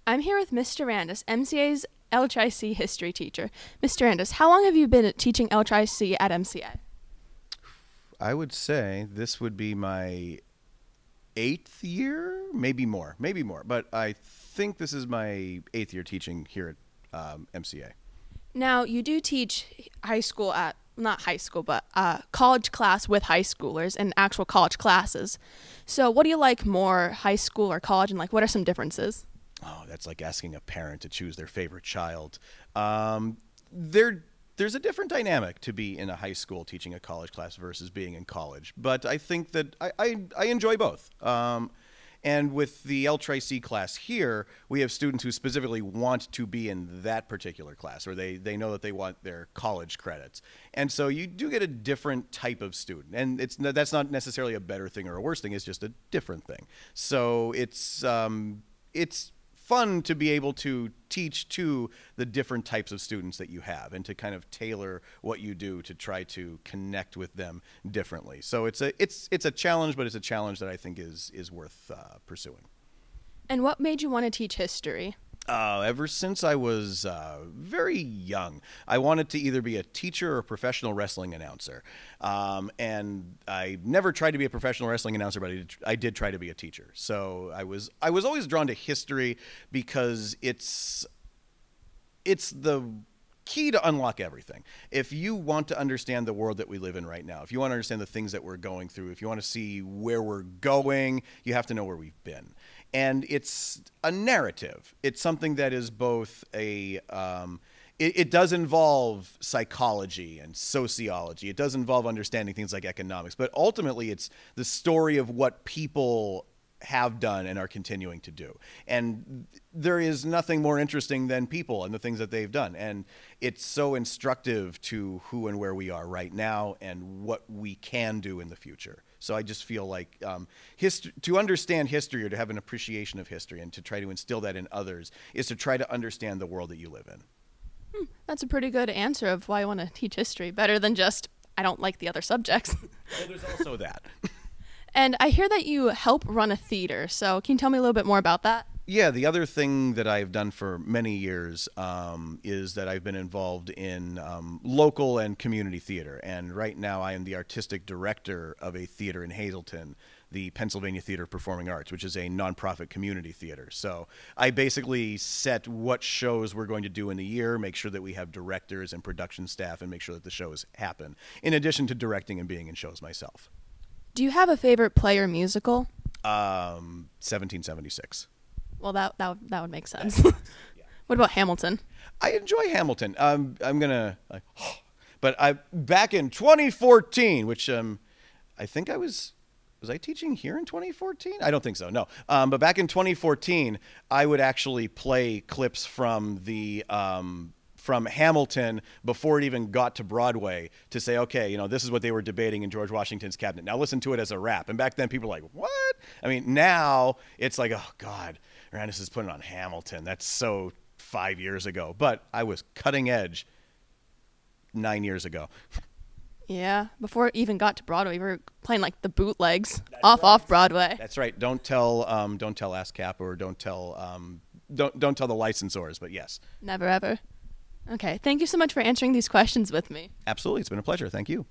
I'm here with Mr. Randas, MCA's LCCC history teacher. Mr. Randas, how long have you been teaching LCCC at MCA? I would say this would be my 8th year, maybe more, but I think this is my 8th year teaching here at MCA. Now, you do teach high school at, not high school, but college class with high schoolers and actual college classes. So what do you like more, high school or college, and what are some differences? Oh, that's like asking a parent to choose their favorite child. There's a different dynamic to be in a high school teaching a college class versus being in college. But I think that I enjoy both. And with the LCCC class here, we have students who specifically want to be in that particular class, or they know that they want their college credits. And so you do get a different type of student. And that's not necessarily a better thing or a worse thing, it's just a different thing. So it's fun to be able to teach to the different types of students that you have and to kind of tailor what you do to try to connect with them differently. So it's a challenge, but it's a challenge that I think is worth pursuing. And what made you want to teach history? Ever since I was very young, I wanted to either be a teacher or a professional wrestling announcer. And I never tried to be a professional wrestling announcer, but I did try to be a teacher. So I was always drawn to history because it's the key to unlock everything. If you want to understand the world that we live in right now, if you want to understand the things that we're going through, if you want to see where we're going, you have to know where we've been. And it's a narrative. It's something that is both it does involve psychology and sociology. It does involve understanding things like economics. But ultimately, it's the story of what people have done and are continuing to do. And there is nothing more interesting than people and the things that they've done. And it's so instructive to who and where we are right now and what we can do in the future. So I just feel like to understand history or to have an appreciation of history and to try to instill that in others is to try to understand the world that you live in. That's a pretty good answer of why I want to teach history, better than just, I don't like the other subjects. Well, there's also that. And I hear that you help run a theater, so can you tell me a little bit more about that? Yeah, the other thing that I've done for many years is that I've been involved in local and community theater. And right now I am the artistic director of a theater in Hazleton, the Pennsylvania Theater of Performing Arts, which is a nonprofit community theater. So I basically set what shows we're going to do in the year, make sure that we have directors and production staff, and make sure that the shows happen, in addition to directing and being in shows myself. Do you have a favorite play or musical? 1776. Well, that would make sense. Yeah. What about Hamilton? I enjoy Hamilton. But back in 2014, which I think was I teaching here in 2014? I don't think so. No. But back in 2014, I would actually play clips from from Hamilton before it even got to Broadway to say, okay, this is what they were debating in George Washington's cabinet. Now listen to it as a rap. And back then people were like, what? I mean, now it's like, oh God, Randas is putting on Hamilton. That's so 5 years ago. But I was cutting edge 9 years ago. Yeah, before it even got to Broadway, we were playing the bootlegs off Broadway. That's right. Don't tell ASCAP or don't tell the licensors, but yes. Never ever. Okay, thank you so much for answering these questions with me. Absolutely. It's been a pleasure. Thank you.